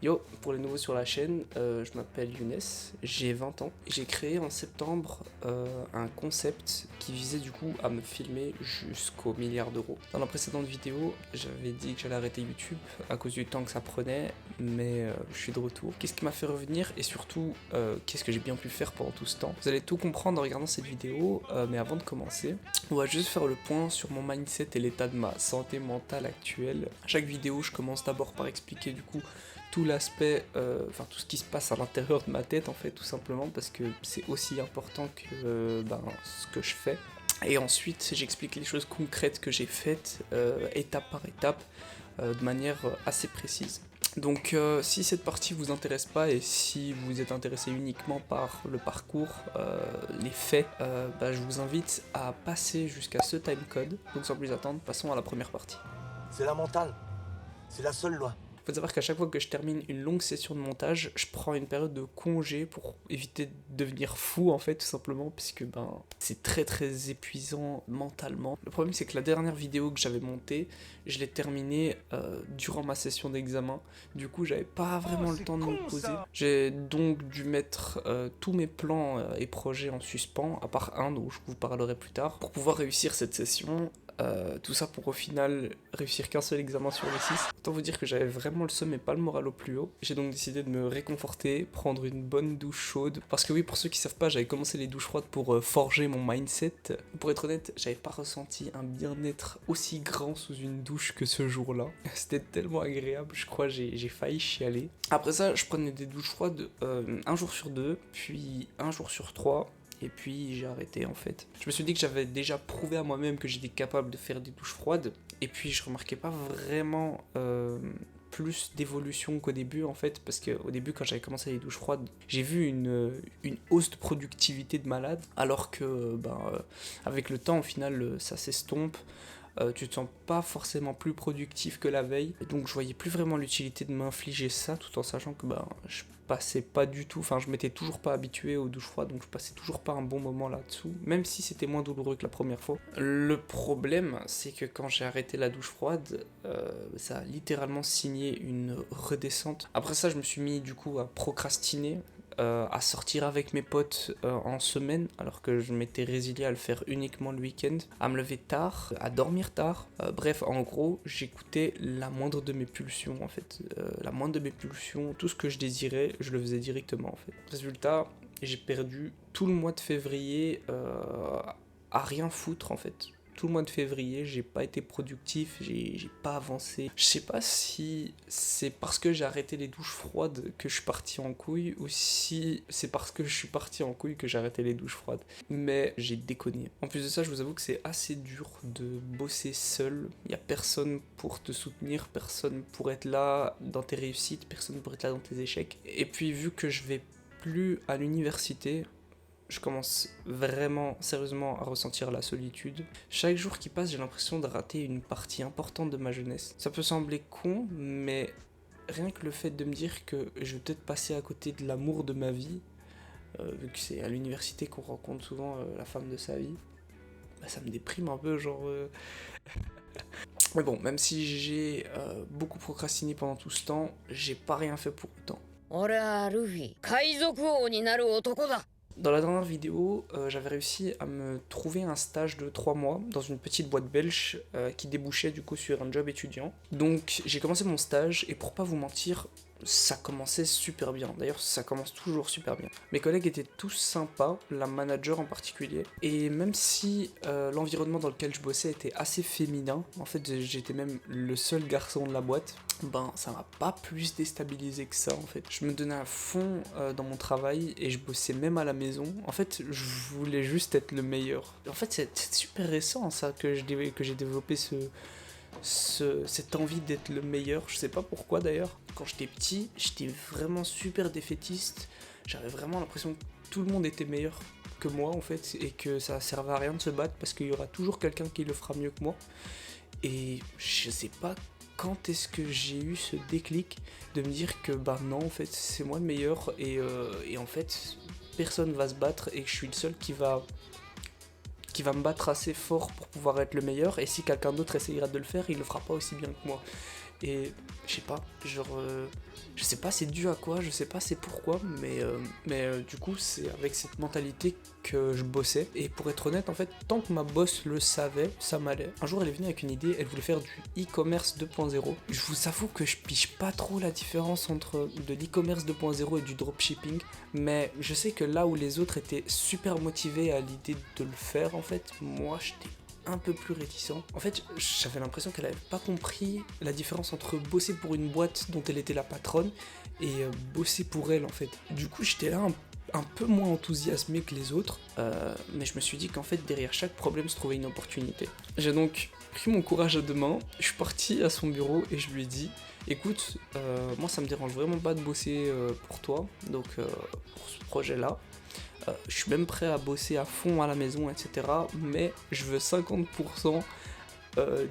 Yo, pour les nouveaux sur la chaîne, je m'appelle Younes, j'ai 20 ans. J'ai créé en septembre un concept qui visait du coup à me filmer jusqu'au milliard d'euros. Dans la précédente vidéo, j'avais dit que j'allais arrêter YouTube à cause du temps que ça prenait, mais je suis de retour. Qu'est-ce qui m'a fait revenir et surtout, qu'est-ce que j'ai bien pu faire pendant tout ce temps? Vous allez tout comprendre en regardant cette vidéo, mais avant de commencer, on va juste faire le point sur mon mindset et l'état de ma santé mentale actuelle. À chaque vidéo, je commence d'abord par expliquer du coup tout l'aspect, enfin tout ce qui se passe à l'intérieur de ma tête en fait, tout simplement parce que c'est aussi important que ce que je fais. Et ensuite j'explique les choses concrètes que j'ai faites étape par étape de manière assez précise. Donc si cette partie vous intéresse pas et si vous êtes intéressé uniquement par le parcours, les faits, je vous invite à passer jusqu'à ce timecode. Donc sans plus attendre, passons à la première partie. C'est la mentale. C'est la seule loi. Il faut savoir qu'à chaque fois que je termine une longue session de montage, je prends une période de congé pour éviter de devenir fou en fait, tout simplement, puisque c'est très épuisant mentalement. Le problème c'est que la dernière vidéo que j'avais montée, je l'ai terminée durant ma session d'examen. Du coup j'avais pas vraiment le temps de me poser. J'ai donc dû mettre tous mes plans et projets en suspens, à part un dont je vous parlerai plus tard, pour pouvoir réussir cette session. Tout ça pour au final réussir qu'un seul examen sur les 6. Autant vous dire que j'avais vraiment le seum et pas le moral au plus haut. J'ai donc décidé de me réconforter, prendre une bonne douche chaude. Parce que oui, pour ceux qui savent pas, j'avais commencé les douches froides pour forger mon mindset. Pour être honnête, j'avais pas ressenti un bien-être aussi grand sous une douche que ce jour-là. C'était tellement agréable, je crois j'ai failli chialer. Après ça, je prenais des douches froides un jour sur deux, puis un jour sur trois. Et puis j'ai arrêté en fait. Je me suis dit que j'avais déjà prouvé à moi-même que j'étais capable de faire des douches froides. Et puis je remarquais pas vraiment plus d'évolution qu'au début en fait. Parce qu'au début quand j'avais commencé les douches froides, j'ai vu une hausse de productivité de malade. Alors que avec le temps au final ça s'estompe. Tu te sens pas forcément plus productif que la veille. Et donc je voyais plus vraiment l'utilité de m'infliger ça tout en sachant que je passais pas du tout, enfin je m'étais toujours pas habitué aux douches froides, donc je passais toujours pas un bon moment là-dessous, même si c'était moins douloureux que la première fois. Le problème c'est que quand j'ai arrêté la douche froide, ça a littéralement signé une redescente. Après ça je me suis mis du coup à procrastiner, à sortir avec mes potes en semaine, alors que je m'étais résilié à le faire uniquement le week-end, à me lever tard, à dormir tard. Bref, en gros, j'écoutais la moindre de mes pulsions en fait. La moindre de mes pulsions, tout ce que je désirais, je le faisais directement en fait. Résultat, j'ai perdu tout le mois de février à rien foutre en fait. Tout le mois de février, j'ai pas été productif, j'ai pas avancé. Je sais pas si c'est parce que j'ai arrêté les douches froides que je suis parti en couille ou si c'est parce que je suis parti en couille que j'ai arrêté les douches froides. Mais j'ai déconné. En plus de ça, je vous avoue que c'est assez dur de bosser seul. Il y a personne pour te soutenir, personne pour être là dans tes réussites, personne pour être là dans tes échecs. Et puis vu que je vais plus à l'université, je commence vraiment sérieusement à ressentir la solitude. Chaque jour qui passe, j'ai l'impression de rater une partie importante de ma jeunesse. Ça peut sembler con, mais rien que le fait de me dire que je vais peut-être passer à côté de l'amour de ma vie, vu que c'est à l'université qu'on rencontre souvent la femme de sa vie, ça me déprime un peu, genre... Mais bon, même si j'ai beaucoup procrastiné pendant tout ce temps, j'ai pas rien fait pour autant. Dans la dernière vidéo, j'avais réussi à me trouver un stage de 3 mois dans une petite boîte belge qui débouchait du coup sur un job étudiant. Donc j'ai commencé mon stage et pour pas vous mentir, ça commençait super bien. D'ailleurs, ça commence toujours super bien. Mes collègues étaient tous sympas, la manager en particulier. Et même si l'environnement dans lequel je bossais était assez féminin, en fait j'étais même le seul garçon de la boîte, ça m'a pas plus déstabilisé que ça en fait. Je me donnais à fond dans mon travail et je bossais même à la maison. En fait, je voulais juste être le meilleur. En fait, c'est super récent ça que j'ai développé cette envie d'être le meilleur. Je sais pas pourquoi d'ailleurs. Quand j'étais petit, j'étais vraiment super défaitiste. J'avais vraiment l'impression que tout le monde était meilleur que moi en fait et que ça servait à rien de se battre parce qu'il y aura toujours quelqu'un qui le fera mieux que moi. Et je sais pas quand est-ce que j'ai eu ce déclic de me dire que non en fait c'est moi le meilleur et en fait personne va se battre et que je suis le seul qui va me battre assez fort pour pouvoir être le meilleur, et si quelqu'un d'autre essayera de le faire, il le fera pas aussi bien que moi. et je sais pas, je sais pas c'est dû à quoi, je sais pas c'est pourquoi, mais du coup c'est avec cette mentalité que je bossais. Et pour être honnête, en fait, tant que ma boss le savait, ça m'allait. Un jour elle est venue avec une idée, elle voulait faire du e-commerce 2.0. Je vous avoue que je pige pas trop la différence entre de l'e-commerce 2.0 et du dropshipping, mais je sais que là où les autres étaient super motivés à l'idée de le faire, en fait, moi j'étais un peu plus réticent. En fait, j'avais l'impression qu'elle avait pas compris la différence entre bosser pour une boîte dont elle était la patronne et bosser pour elle, en fait. Du coup, j'étais là un peu moins enthousiasmé que les autres, mais je me suis dit qu'en fait, derrière chaque problème se trouvait une opportunité. J'ai donc pris mon courage à deux mains, je suis parti à son bureau et je lui ai dit: écoute, moi ça me dérange vraiment pas de bosser pour toi, donc pour ce projet-là. Je suis même prêt à bosser à fond à la maison, etc. Mais je veux 50%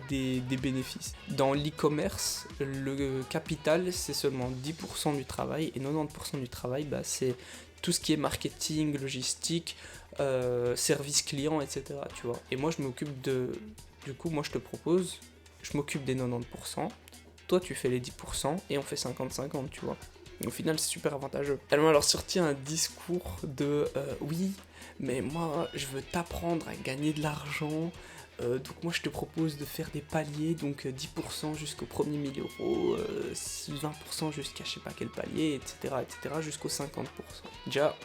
des bénéfices. Dans l'e-commerce, le capital, c'est seulement 10% du travail, et 90% du travail, bah, c'est tout ce qui est marketing, logistique, service client, etc. Tu vois. Et moi, je m'occupe de... Du coup, moi, je te propose, je m'occupe des 90%, toi, tu fais les 10%, et on fait 50-50, tu vois. Au final, c'est super avantageux. Elle m'a alors sorti un discours de oui, mais moi, je veux t'apprendre à gagner de l'argent. Donc moi, je te propose de faire des paliers, donc 10% jusqu'au premier 1000 euros, 20% jusqu'à je sais pas quel palier, etc., jusqu'au 50%. Déjà,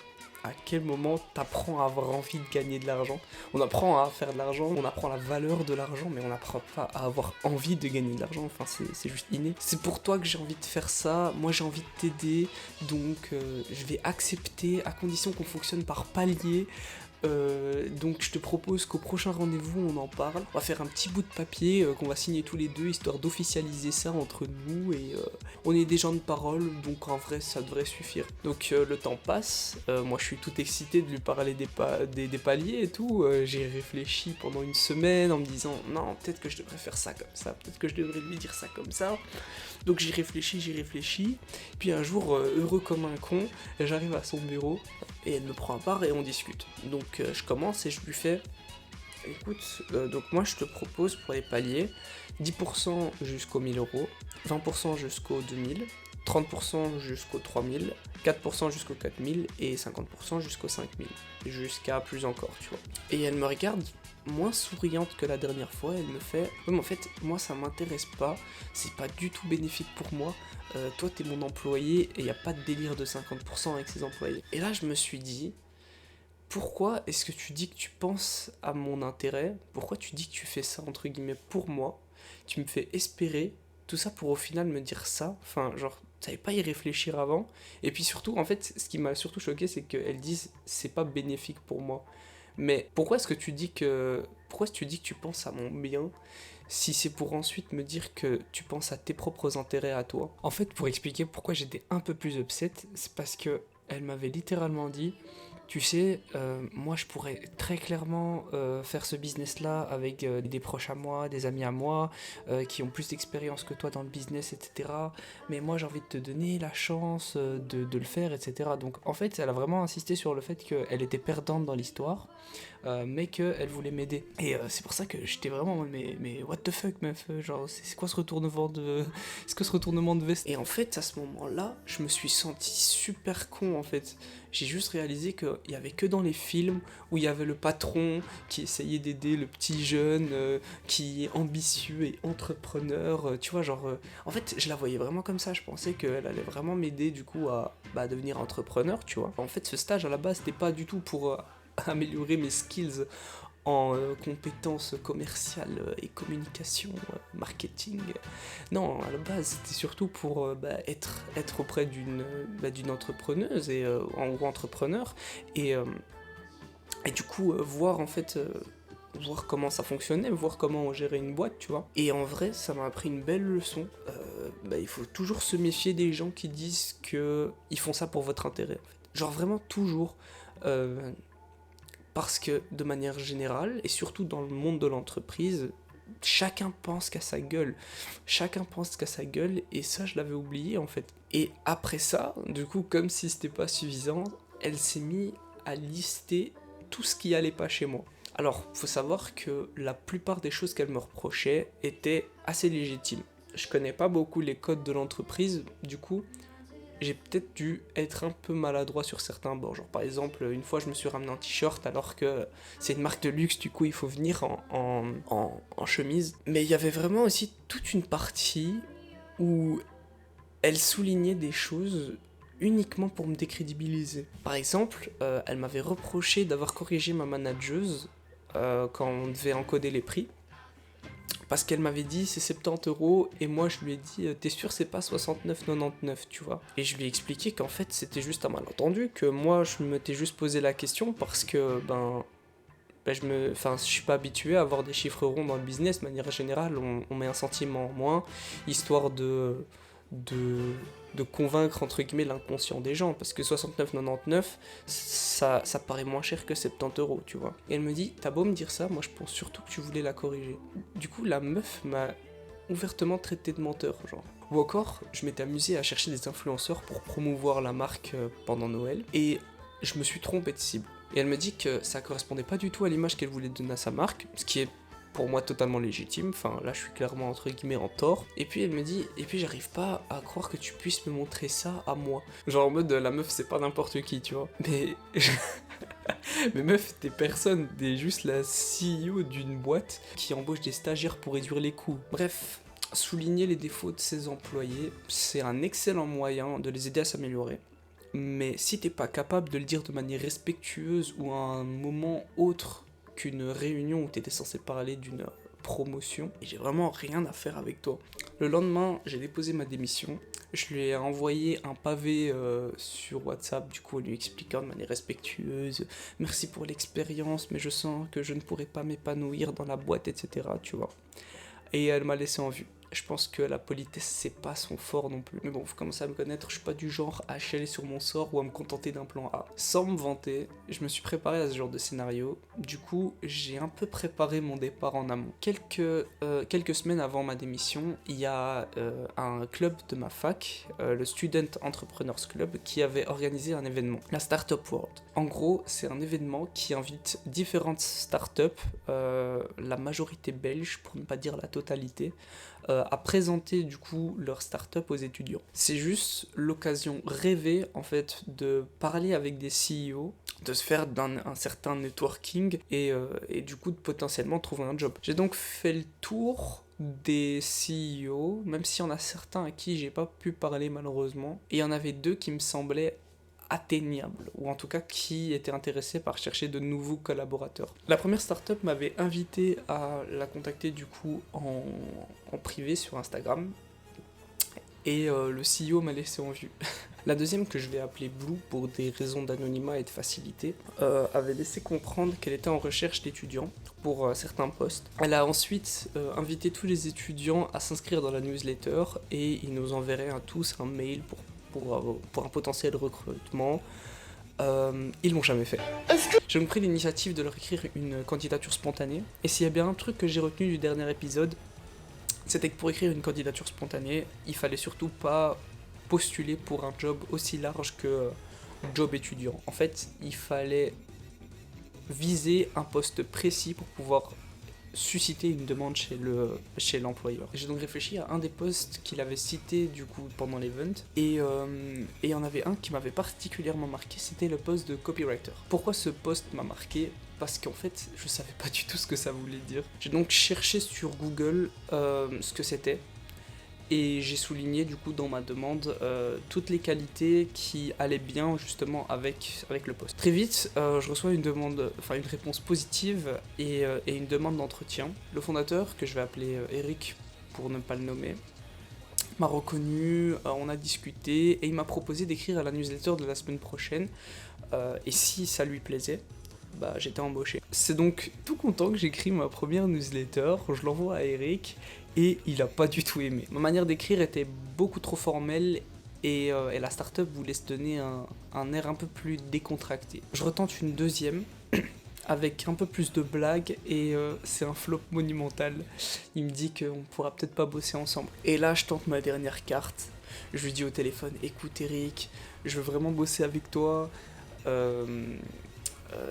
à quel moment t'apprends à avoir envie de gagner de l'argent? On apprend à faire de l'argent, on apprend la valeur de l'argent, mais on n'apprend pas à avoir envie de gagner de l'argent, enfin c'est juste inné. C'est pour toi que j'ai envie de faire ça, moi j'ai envie de t'aider, donc je vais accepter à condition qu'on fonctionne par palier. Donc je te propose qu'au prochain rendez-vous on en parle. On va faire un petit bout de papier qu'on va signer tous les deux, histoire d'officialiser ça entre nous, et on est des gens de parole, donc en vrai ça devrait suffire. Donc le temps passe, moi je suis tout excité de lui parler des paliers et tout. J'ai réfléchi pendant une semaine en me disant non, peut-être que je devrais faire ça comme ça, peut-être que je devrais lui dire ça comme ça. Donc j'y réfléchis, puis un jour, heureux comme un con, j'arrive à son bureau, et elle me prend à part et on discute. Donc je commence et je lui fais: écoute, donc moi je te propose pour les paliers 10% jusqu'aux 1000 euros, 20% jusqu'aux 2000, 30% jusqu'aux 3000, 4% jusqu'aux 4000 et 50% jusqu'aux 5000. Jusqu'à plus encore, tu vois. Et elle me regarde moins souriante que la dernière fois, elle me fait: ouais, mais en fait, moi ça m'intéresse pas, c'est pas du tout bénéfique pour moi. Toi t'es mon employé et y a pas de délire de 50% avec ses employés. Et là je me suis dit: pourquoi est-ce que tu dis que tu penses à mon intérêt? Pourquoi tu dis que tu fais ça entre guillemets pour moi? Tu me fais espérer tout ça pour au final me dire ça. Enfin, genre, tu savais pas y réfléchir avant. Et puis surtout, en fait, ce qui m'a surtout choqué, c'est qu'elles disent c'est pas bénéfique pour moi. Mais pourquoi est-ce que tu dis que tu penses à mon bien si c'est pour ensuite me dire que tu penses à tes propres intérêts à toi? En fait, pour expliquer pourquoi j'étais un peu plus upset, c'est parce que elle m'avait littéralement dit: tu sais, moi je pourrais très clairement faire ce business-là avec des proches à moi, des amis à moi, qui ont plus d'expérience que toi dans le business, etc. Mais moi j'ai envie de te donner la chance de le faire, etc. Donc en fait, elle a vraiment insisté sur le fait qu'elle était perdante dans l'histoire, mais qu'elle voulait m'aider. Et c'est pour ça que j'étais vraiment: mais what the fuck, meuf, genre c'est quoi ce retournement de... c'est quoi ce retournement de veste? Et en fait, à ce moment-là, je me suis senti super con, en fait. J'ai juste réalisé qu'il y avait que dans les films où il y avait le patron qui essayait d'aider le petit jeune qui est ambitieux et entrepreneur, tu vois, genre... en fait, je la voyais vraiment comme ça, je pensais qu'elle allait vraiment m'aider du coup à devenir entrepreneur, tu vois. En fait, ce stage à la base, c'était pas du tout pour améliorer mes skills en compétences commerciales et communication, marketing. Non, à la base, c'était surtout pour être auprès d'une entrepreneuse et ou entrepreneur, et du coup voir en fait voir comment ça fonctionnait, voir comment on gérait une boîte, tu vois. Et en vrai, ça m'a appris une belle leçon. Il faut toujours se méfier des gens qui disent que ils font ça pour votre intérêt, en fait. Genre vraiment toujours. Parce que de manière générale, et surtout dans le monde de l'entreprise, chacun pense qu'à sa gueule. Chacun pense qu'à sa gueule, et ça, je l'avais oublié en fait. Et après ça, du coup, comme si c'était pas suffisant, elle s'est mise à lister tout ce qui allait pas chez moi. Alors, faut savoir que la plupart des choses qu'elle me reprochait étaient assez légitimes. je connais pas beaucoup les codes de l'entreprise, du coup, j'ai peut-être dû être un peu maladroit sur certains bords. Genre par exemple, une fois je me suis ramené un t-shirt alors que c'est une marque de luxe, du coup il faut venir en chemise. Mais il y avait vraiment aussi toute une partie où elle soulignait des choses uniquement pour me décrédibiliser. Par exemple, elle m'avait reproché d'avoir corrigé ma manageuse quand on devait encoder les prix. Parce qu'elle m'avait dit c'est 70 € et moi je lui ai dit t'es sûr c'est pas 69,99 tu vois. Et je lui ai expliqué qu'en fait c'était juste un malentendu, que moi je m'étais juste posé la question parce que je suis pas habitué à avoir des chiffres ronds dans le business. De manière générale on met un centime en moins histoire de convaincre entre guillemets l'inconscient des gens, parce que 69,99 ça paraît moins cher que 70 €, tu vois. Et elle me dit t'as beau me dire ça, moi je pense surtout que tu voulais la corriger. Du coup la meuf m'a ouvertement traité de menteur, genre. Ou encore je m'étais amusé à chercher des influenceurs pour promouvoir la marque pendant Noël et je me suis trompé de cible. Et elle me dit que ça correspondait pas du tout à l'image qu'elle voulait donner à sa marque, ce qui est pour moi totalement légitime, enfin là je suis clairement entre guillemets en tort. Et puis elle me dit, et puis j'arrive pas à croire que tu puisses me montrer ça à moi. Genre en mode la meuf c'est pas n'importe qui, tu vois. Mais mais meuf, t'es personne, t'es juste la CEO d'une boîte qui embauche des stagiaires pour réduire les coûts. Bref, souligner les défauts de ses employés, c'est un excellent moyen de les aider à s'améliorer. Mais si t'es pas capable de le dire de manière respectueuse ou à un moment autre qu'une réunion où t'étais censé parler d'une promotion, et j'ai vraiment rien à faire avec toi. Le lendemain, j'ai déposé ma démission, je lui ai envoyé un pavé sur WhatsApp, du coup en lui expliquant de manière respectueuse, merci pour l'expérience, mais je sens que je ne pourrai pas m'épanouir dans la boîte, etc. Tu vois. Et elle m'a laissé en vue. Je pense que la politesse, c'est pas son fort non plus. Mais bon, vous commencez à me connaître, je suis pas du genre à chialer sur mon sort ou à me contenter d'un plan A. Sans me vanter, je me suis préparé à ce genre de scénario. Du coup, j'ai un peu préparé mon départ en amont. Quelques semaines avant ma démission, il y a un club de ma fac, le Student Entrepreneurs Club, qui avait organisé un événement, la Startup World. En gros, c'est un événement qui invite différentes startups, la majorité belge, pour ne pas dire la totalité, à présenter du coup leur start-up aux étudiants. C'est juste l'occasion rêvée en fait de parler avec des CEO, de se faire un certain networking et du coup de potentiellement trouver un job. J'ai donc fait le tour des CEO, même s'il y en a certains à qui j'ai pas pu parler malheureusement, et il y en avait deux qui me semblaient atteignable, ou en tout cas qui était intéressé par chercher de nouveaux collaborateurs. La première startup m'avait invité à la contacter du coup en privé sur Instagram, et le CEO m'a laissé en vue. La deuxième, que je vais appeler Blue pour des raisons d'anonymat et de facilité, avait laissé comprendre qu'elle était en recherche d'étudiants pour certains postes. Elle a ensuite invité tous les étudiants à s'inscrire dans la newsletter et ils nous enverraient à tous un mail pour un potentiel recrutement. Ils l'ont jamais fait. J'ai donc pris l'initiative de leur écrire une candidature spontanée. Et s'il y a bien un truc que j'ai retenu du dernier épisode, c'était que pour écrire une candidature spontanée, il fallait surtout pas postuler pour un job aussi large que job étudiant. En fait, il fallait viser un poste précis pour pouvoir susciter une demande chez l'employeur. J'ai donc réfléchi à un des postes qu'il avait cité du coup pendant l'event et il y en avait un qui m'avait particulièrement marqué, c'était le poste de copywriter. Pourquoi ce poste m'a marqué ? Parce qu'en fait, je savais pas du tout ce que ça voulait dire. J'ai donc cherché sur Google ce que c'était. Et j'ai souligné du coup dans ma demande toutes les qualités qui allaient bien justement avec le poste. Très vite, je reçois une réponse positive et une demande d'entretien. Le fondateur, que je vais appeler Eric pour ne pas le nommer, m'a reconnu, on a discuté et il m'a proposé d'écrire à la newsletter de la semaine prochaine. Et si ça lui plaisait, j'étais embauché. C'est donc tout content que j'écris ma première newsletter, je l'envoie à Eric et il a pas du tout aimé. Ma manière d'écrire était beaucoup trop formelle et la startup voulait se donner un air un peu plus décontracté. Je retente une deuxième avec un peu plus de blagues et c'est un flop monumental. Il me dit qu'on pourra peut-être pas bosser ensemble. Et là je tente ma dernière carte, je lui dis au téléphone, écoute Eric, je veux vraiment bosser avec toi,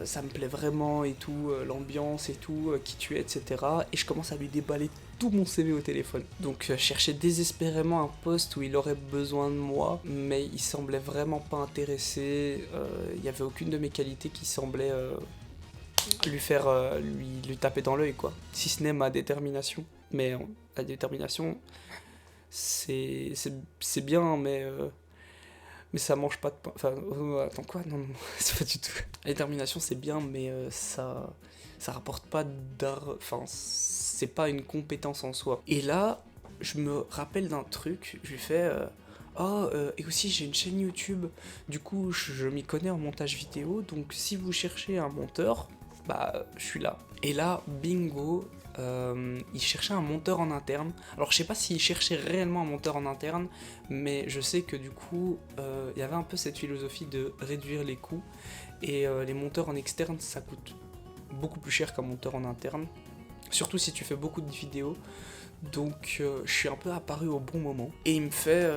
ça me plaît vraiment et tout, l'ambiance et tout, qui tu es, etc. Et je commence à lui déballer tout mon CV au téléphone. Donc je cherchais désespérément un poste où il aurait besoin de moi, mais il semblait vraiment pas intéressé. Il y avait aucune de mes qualités qui semblait lui taper dans l'œil, quoi. Si ce n'est ma détermination. Mais la détermination, c'est bien, mais ça mange pas de pain. Enfin, attends quoi? Non, non, c'est pas du tout. La détermination, c'est bien, mais ça rapporte pas d'art. Enfin, c'est pas une compétence en soi. Et là, je me rappelle d'un truc. Je lui fais. Et aussi j'ai une chaîne YouTube. Du coup, je m'y connais en montage vidéo. Donc, si vous cherchez un monteur, bah, je suis là. Et là, bingo. Il cherchait un monteur en interne. Alors je sais pas s'il cherchait réellement un monteur en interne, mais je sais que du coup il y avait un peu cette philosophie de réduire les coûts, et les monteurs en externe ça coûte beaucoup plus cher qu'un monteur en interne, surtout si tu fais beaucoup de vidéos. Donc je suis un peu apparu au bon moment. Et il me fait,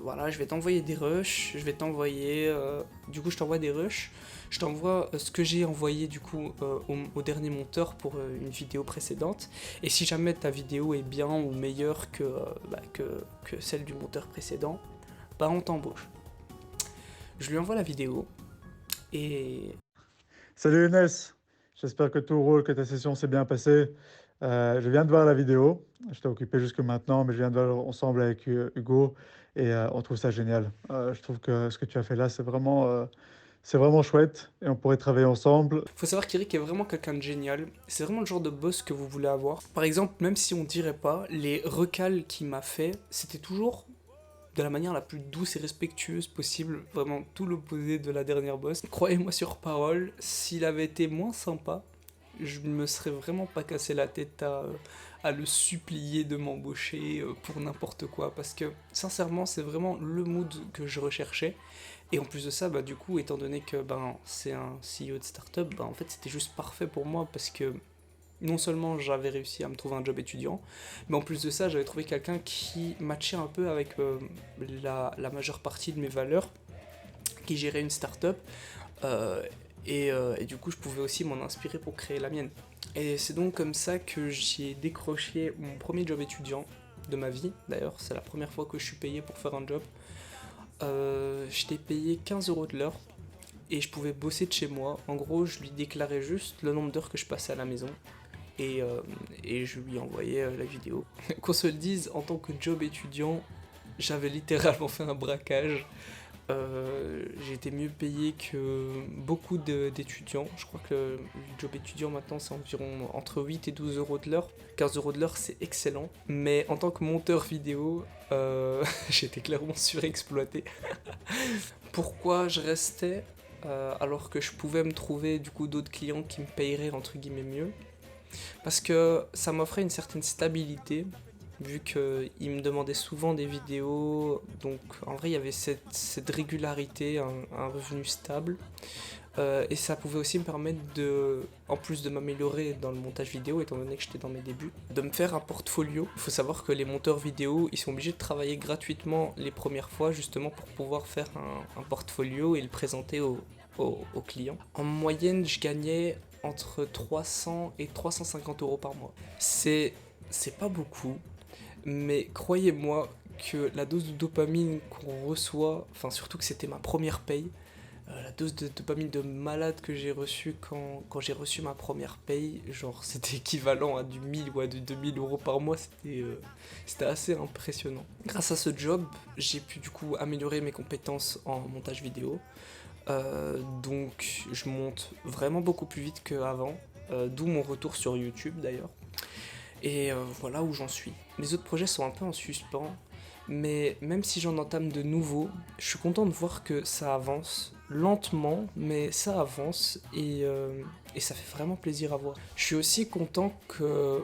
voilà, je vais t'envoyer des rushs, du coup je t'envoie des rushs, je t'envoie ce que j'ai envoyé du coup au dernier monteur pour une vidéo précédente. Et si jamais ta vidéo est bien ou meilleure que celle du monteur précédent, bah on t'embauche. Je lui envoie la vidéo et... Salut Younes, j'espère que tout roule, que ta session s'est bien passée. Je viens de voir la vidéo, j'étais occupé jusque maintenant, mais je viens de voir ensemble avec Hugo et on trouve ça génial. Je trouve que ce que tu as fait là, c'est vraiment chouette et on pourrait travailler ensemble. Faut savoir qu'Eric est vraiment quelqu'un de génial. C'est vraiment le genre de boss que vous voulez avoir. Par exemple, même si on dirait pas, les recals qu'il m'a fait, c'était toujours de la manière la plus douce et respectueuse possible, vraiment tout l'opposé de la dernière boss. Croyez-moi sur parole, s'il avait été moins sympa, je me serais vraiment pas cassé la tête à le supplier de m'embaucher pour n'importe quoi, parce que sincèrement c'est vraiment le mood que je recherchais. Et en plus de ça, bah du coup, étant donné que c'est un CEO de start-up, en fait c'était juste parfait pour moi, parce que non seulement j'avais réussi à me trouver un job étudiant, mais en plus de ça, j'avais trouvé quelqu'un qui matchait un peu avec la majeure partie de mes valeurs, qui gérait une start-up, euh, et du coup, je pouvais aussi m'en inspirer pour créer la mienne. Et c'est donc comme ça que j'ai décroché mon premier job étudiant de ma vie, d'ailleurs, c'est la première fois que je suis payé pour faire un job. J'étais payé 15 € de l'heure, et je pouvais bosser de chez moi. En gros, je lui déclarais juste le nombre d'heures que je passais à la maison, et je lui envoyais la vidéo. Qu'on se le dise, en tant que job étudiant, j'avais littéralement fait un braquage. J'ai été mieux payé que beaucoup d'étudiants. Je crois que le job étudiant maintenant c'est environ entre 8 et 12 € de l'heure. 15 € de l'heure c'est excellent. Mais en tant que monteur vidéo, j'étais clairement surexploité. Pourquoi je restais alors que je pouvais me trouver du coup d'autres clients qui me payeraient entre guillemets mieux? Parce que ça m'offrait une certaine stabilité, vu qu'il me demandait souvent des vidéos, donc en vrai il y avait cette régularité, un revenu stable, et ça pouvait aussi me permettre en plus de m'améliorer dans le montage vidéo, étant donné que j'étais dans mes débuts, de me faire un portfolio. Il faut savoir que les monteurs vidéo, ils sont obligés de travailler gratuitement les premières fois, justement pour pouvoir faire un portfolio et le présenter aux clients. En moyenne, je gagnais entre 300 et 350 € par mois. C'est pas beaucoup, mais croyez-moi que la dose de dopamine qu'on reçoit, enfin surtout que c'était ma première paye, la dose de dopamine de malade que j'ai reçue quand j'ai reçu ma première paye, genre c'était équivalent à du 1000 ou à du 2000 € par mois, c'était assez impressionnant. Grâce à ce job, j'ai pu du coup améliorer mes compétences en montage vidéo. Donc je monte vraiment beaucoup plus vite qu'avant, d'où mon retour sur YouTube d'ailleurs. Et voilà où j'en suis. Mes autres projets sont un peu en suspens, mais même si j'en entame de nouveaux, je suis content de voir que ça avance, lentement, mais ça avance, et ça fait vraiment plaisir à voir. Je suis aussi content que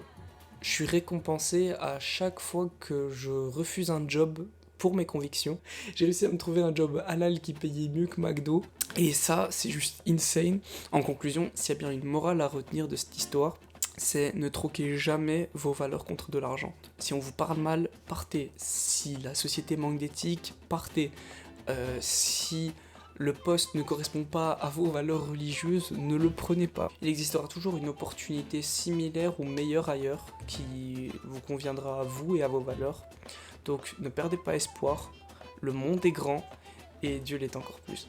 je suis récompensé à chaque fois que je refuse un job pour mes convictions. J'ai réussi à me trouver un job halal qui payait mieux que McDo, et ça, c'est juste insane. En conclusion, s'il y a bien une morale à retenir de cette histoire, c'est ne troquez jamais vos valeurs contre de l'argent. Si on vous parle mal, partez. Si la société manque d'éthique, partez. Si le poste ne correspond pas à vos valeurs religieuses, ne le prenez pas. Il existera toujours une opportunité similaire ou meilleure ailleurs qui vous conviendra à vous et à vos valeurs. Donc ne perdez pas espoir, le monde est grand et Dieu l'est encore plus.